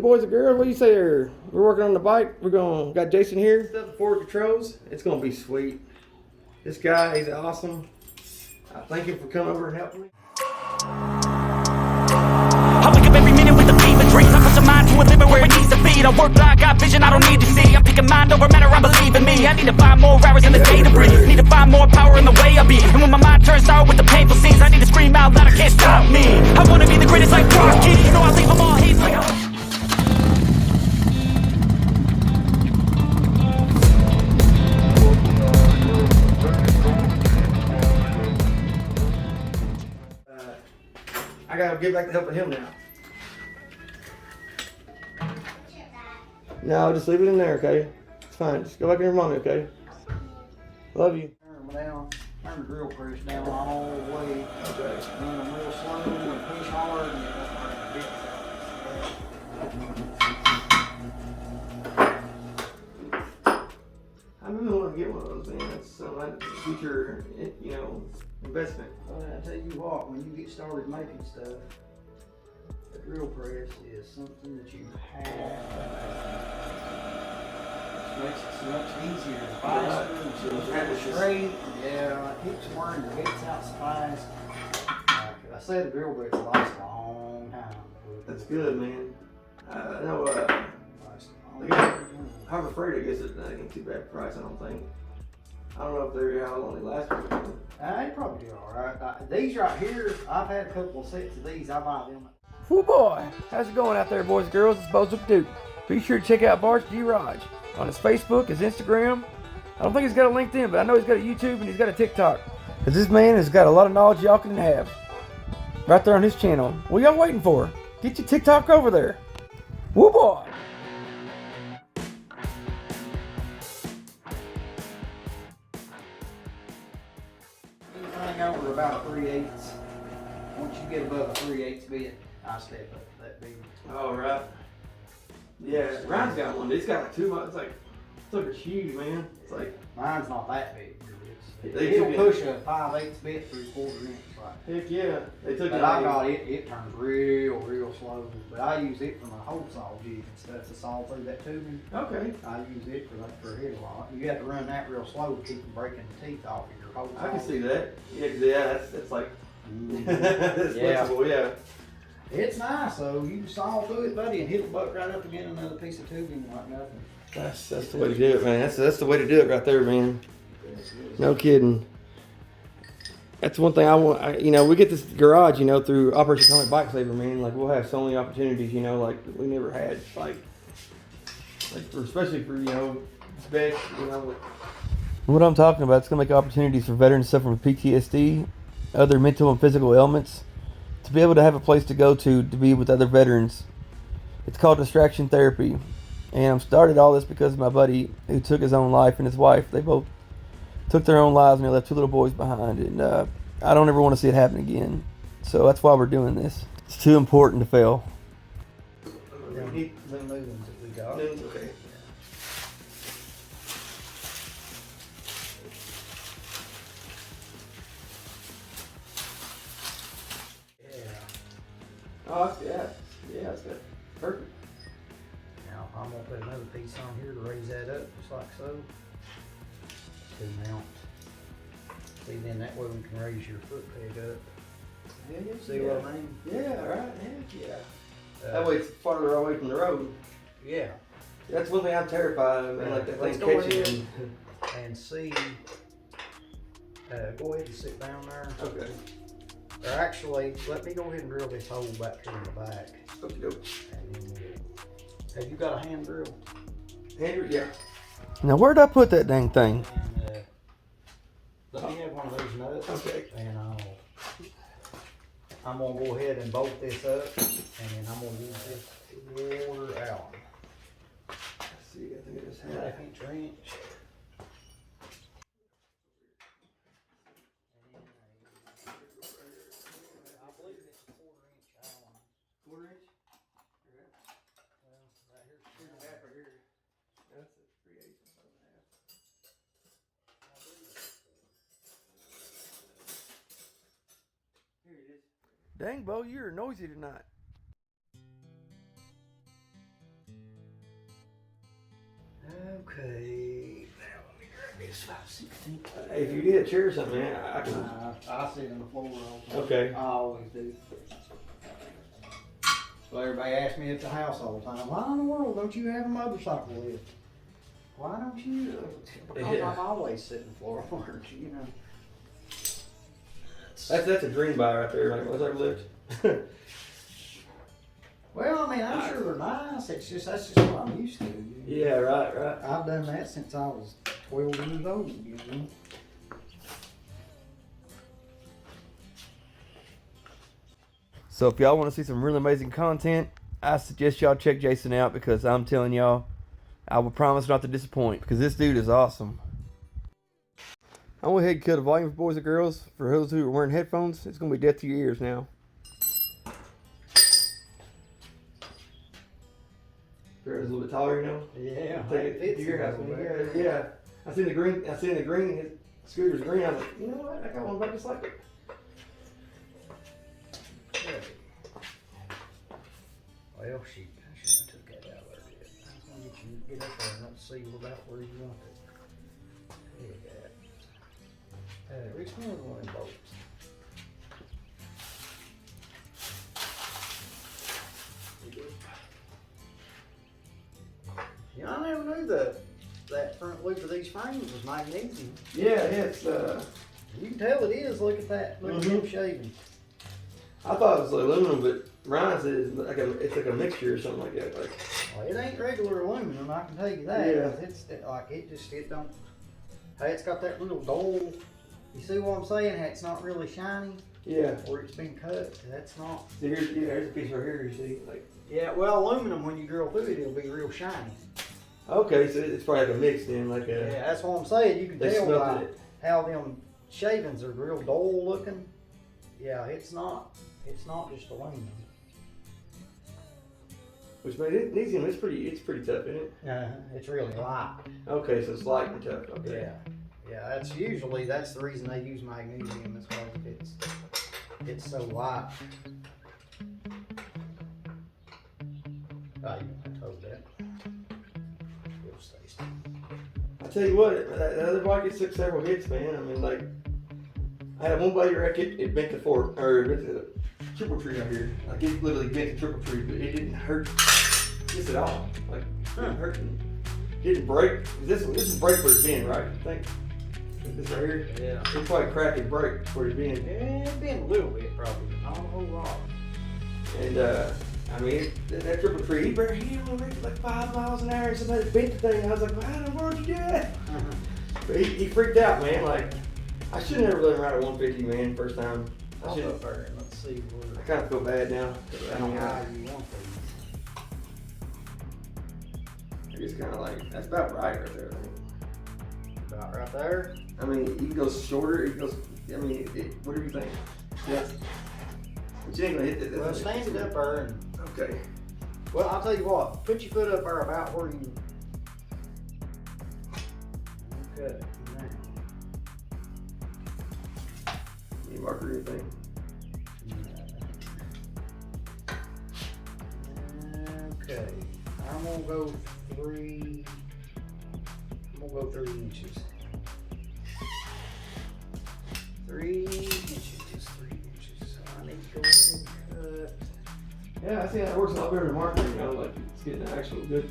boys and girls. What do you say there? We're working on the bike. Got Jason here. Stuff the forward controls. It's gonna be sweet. This guy, he's awesome. I thank him for coming over and helping me. I wake up every minute with a fever dream. I put your mind to a limit where it needs to be. I work blind, got vision I don't need to see. I'm picking mind over matter, I believe in me. I need to find more hours in the day to breathe. Need to find more power in the way I be. And when my mind turns sour with the painful scenes, I need to scream out loud, I can't stop me. I wanna be the greatest like Rocky, so I leave them all hates like a... I gotta get back to helping him now. No, just leave it in there, okay? It's fine. Just go back in your mommy, okay? Love you. Turn the drill press down all the way. Okay. Run them real slow and push hard. I really want to get one of those, man. That's so like future, investment. Well, I tell you what, when you get started making stuff, the drill press is something that you have to make. It makes it so much easier and faster and straight. Yeah, it keeps wearing your gates out so fast. Like I said, the drill press lasts a long time. That's good, man. I know, Harbor Freight, I guess it ain't too bad price, I don't think. I don't know if they're how long they last. They probably do alright. These right here, I've had a couple of sets of these. I buy them. Whoo boy, how's it going out there, boys and girls? It's Bo's Duke. Be sure to check out Bart's Garage on his Facebook, his Instagram. I don't think he's got a LinkedIn, but I know he's got a YouTube and he's got a TikTok. Cause this man has got a lot of knowledge y'all can have right there on his channel. What y'all waiting for? Get your TikTok over there. Whoo boy. Over about a 3/8. Once you get above a 3/8 bit, I step up to that big. Oh, right. Yeah, Ryan's got one. He's got like 2 months. It's like huge, man. It's like mine's not that big. It'll push a 5/8 bit through 1/4 inch. Like. Heck yeah. They took but I got it. It turns real slow. But I use it for my hole saw jig and stuff to saw through that tubing. Okay. I use it for a head a lot. You have to run that real slow to keep from breaking the teeth off of your hole saw. I can see that. Yeah, that's like. It's flexible, yeah. It's nice though. You saw through it, buddy, and hit the butt right up again another piece of tubing like nothing. That's the way to do it, man. That's the way to do it right there, man. No kidding. That's one thing I want. We get this garage, through Operation Atomic Bike Saver, man. Like we'll have so many opportunities, like we never had, especially for specs, What I'm talking about, it's gonna make opportunities for veterans suffering from PTSD, other mental and physical ailments, to be able to have a place to go to be with other veterans. It's called distraction therapy, and I started all this because of my buddy who took his own life and his wife. They both took their own lives and they left 2 little boys behind, and I don't ever want to see it happen again. So that's why we're doing this. It's too important to fail. The new ones that we got. Okay. Oh, yeah, that's good. Perfect. Now I'm gonna put another piece on here to raise that up, just like so. To mount. See, then that way we can raise your foot peg up. See what I mean? Yeah, right. Heck yeah. That way it's farther away from the road. Yeah. That's one thing I'm terrified of, man. Like that thing catching. And see. Go ahead and sit down there. Okay. Or actually, let me go ahead and drill this hole back here in the back. Okie doke. And then we'll. Have you got a hand drill? Hand drill, yeah. Now where'd I put that dang thing? And, let me have one of those nuts. Okay. And I'm gonna go ahead and bolt this up, and then I'm gonna use this water out. Let's see, I think I just had 1/2 inch wrench. Dang, Bo, you're noisy tonight. Okay. Now let me grab this 5/16. Hey, if you need a chair or something, man, I can. I sit on the floor all the time. Okay. I always do. Well, everybody asks me at the house all the time, why in the world don't you have a motorcycle lift? Why don't you? Because Yeah. I'm always sitting floorboards, you know. That's a dream buy right there. Like, what's our lift? Well, I mean, I'm sure they're nice. That's just what I'm used to. You know? Yeah, right. I've done that since I was 12 years old, you know. So if y'all want to see some really amazing content, I suggest y'all check Jason out because I'm telling y'all, I will promise not to disappoint because this dude is awesome. I went ahead and cut the volume for boys and girls. For those who are wearing headphones, it's going to be death to your ears now. It's a little bit taller, you know? Yeah. Take it to your house. Yeah. I seen the green. His scooter's green. I was like, you know what? I got one back just like it. Well, shoot, I should have took that out there. I was going to get you to get up there and let's see about where you want it. There you go. Which one was one of them bolts? You know, I never knew that front loop of these frames was magnesium. Yeah, it's You can tell it is. Look at that. Look at them shavings. I thought it was aluminum, but Ryan said it's like a mixture or something like that. Like, Well, it ain't regular aluminum, I can tell you that. Yeah. 'Cause it's like it don't. Hey, it's got that real dull. You see what I'm saying? How it's not really shiny, yeah. or it's been cut. That's not. See, here's a piece right here. You see, like. Yeah, well, aluminum when you drill through it, it'll be real shiny. Okay, so it's probably like a mix then, like a. Yeah, that's what I'm saying. You can They tell by smelted it. how them shavings are real dull looking. Yeah, it's not. It's not just aluminum. Which magnesium is it's pretty tough, isn't it? It's really light. Okay, so it's light and tough. Okay. Yeah. That's the reason they use magnesium is because it's so light. Oh, you told that. It'll stay still. I tell you what, that other bike it took several hits, man. I mean, like, I had one buddy wreck it bent the fork or bent the triple tree out here. Like it literally bent the triple tree, but it didn't hurt just at all. Like it didn't hurt. It didn't break. This is brake for it's bend, right? I think this right here. Yeah. It's probably cracked and break for it's bend. Yeah, it's been a little bit probably, not a whole lot. And I mean, that triple tree, he only wrecked like 5 miles an hour and somebody bent the thing. I was like, well, how in the world did you do that? But he freaked out, man. Like, I should never let him ride at 150, man, first time. I'll go up there and let's see where. I kind of feel bad now. I mean, How you want it's kind of like, that's about right there, I think. these. About right there. I mean, you can go shorter, whatever you think. Yeah. But you ain't gonna hit that. Well, stand it up there and. Okay. Well, I'll tell you what. Put your foot up there about where you. Okay. Any marker or anything? Okay. I'm gonna go 3. I'm gonna go 3 inches. 3 inches. 3 inches. So I need to go ahead and cut. Yeah, I think that works a lot better than marker, you know, like it's getting an actual good,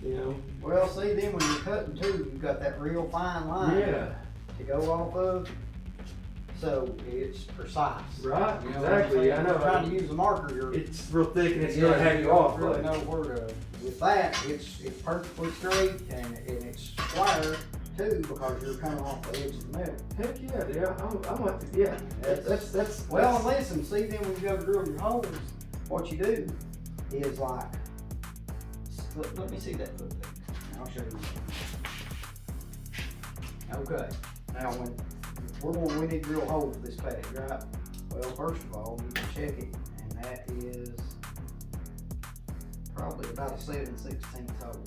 you know. Well, see, then when you're cutting too, you've got that real fine line Yeah. to go off of. So it's precise. Right, You know exactly. what I'm saying? I know. If you're trying to use a marker, It's real thick and it's you gonna have you off. really Like. know where to. With that, it's perfectly straight and it's square too because you're coming off the edge of the metal. Heck yeah, dude. I'm like, yeah. That's Well, and listen, see, then when you go to drill your holes, what you do is like, let me see that foot thing. I'll show you. Okay. Now we need to drill a hole for this pad, right? Well, first of all, you can check it, and that is probably about a 7/16 hole.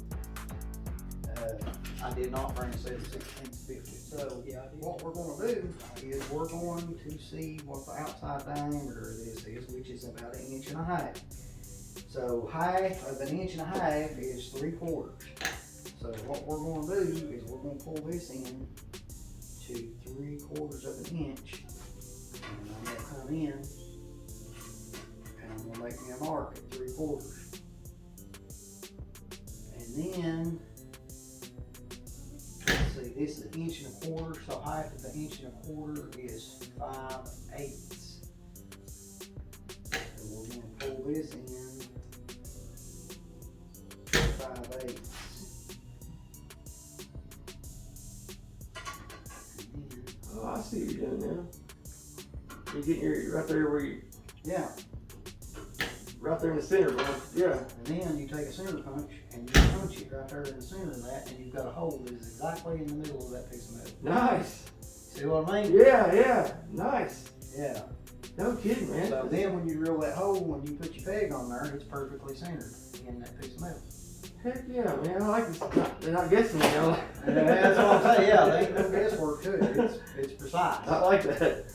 I did not bring a 7/16 bit. So what we're going to do is we're going to see what the outside diameter of this is, which is about 1.5 inches. So half of 1.5 inches is 3/4. So what we're gonna do is we're gonna pull this in to 3/4 of an inch. And I'm gonna come in and I'm gonna make me a mark at 3/4. And then, let's see, this is 1.25 inches, so half of the 1.25 inches is 5/8. So we're gonna pull this in 5/8. Oh, I see what you're doing now. You're getting your right there where you, Yeah. right there in the center, bro. Yeah. And then you take a center punch and you punch it right there in the center of that, and you've got a hole that is exactly in the middle of that piece of metal. Nice. See what I mean? Yeah. Nice. Yeah. No kidding, man. So then when you drill that hole, when you put your peg on there, it's perfectly centered in that piece of metal. Heck yeah, man. I like this. They're not guessing, you know. And that's what I'm saying. Yeah, they ain't no guesswork to it. It's precise. I like that.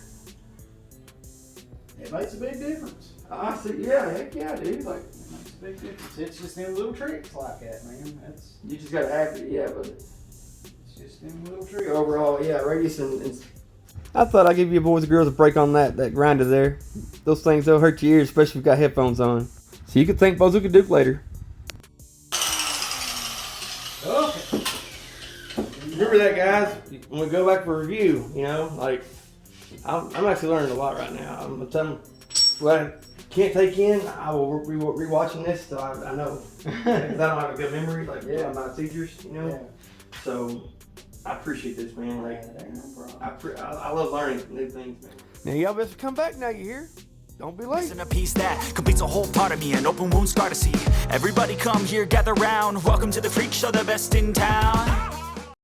It makes a big difference. I see. Yeah, heck yeah, dude. Like, It makes a big difference. It's just them little tricks like that, man. you just gotta have it, yeah, but It's just them little tricks. overall, yeah, radius and I thought I'd give you boys and girls a break on that grinder there. Those things, they'll hurt your ears, especially if you've got headphones on. So you can thank Bazooka Duke later. Okay. Remember that, guys, when we go back for review, you know, like, I'm actually learning a lot right now. I'm telling you, what I can't take in, I will re-watching this so I know. Because I don't have a good memory, like my teachers, you know. Yeah. So I appreciate this, man. Like, That ain't no problem. I love learning new things, man. Now y'all best come back now, you hear? Don't be late. Missing a piece that completes a whole part of me, an open wound scar to see. Everybody come here, gather round. Welcome to the freak show, the best in town.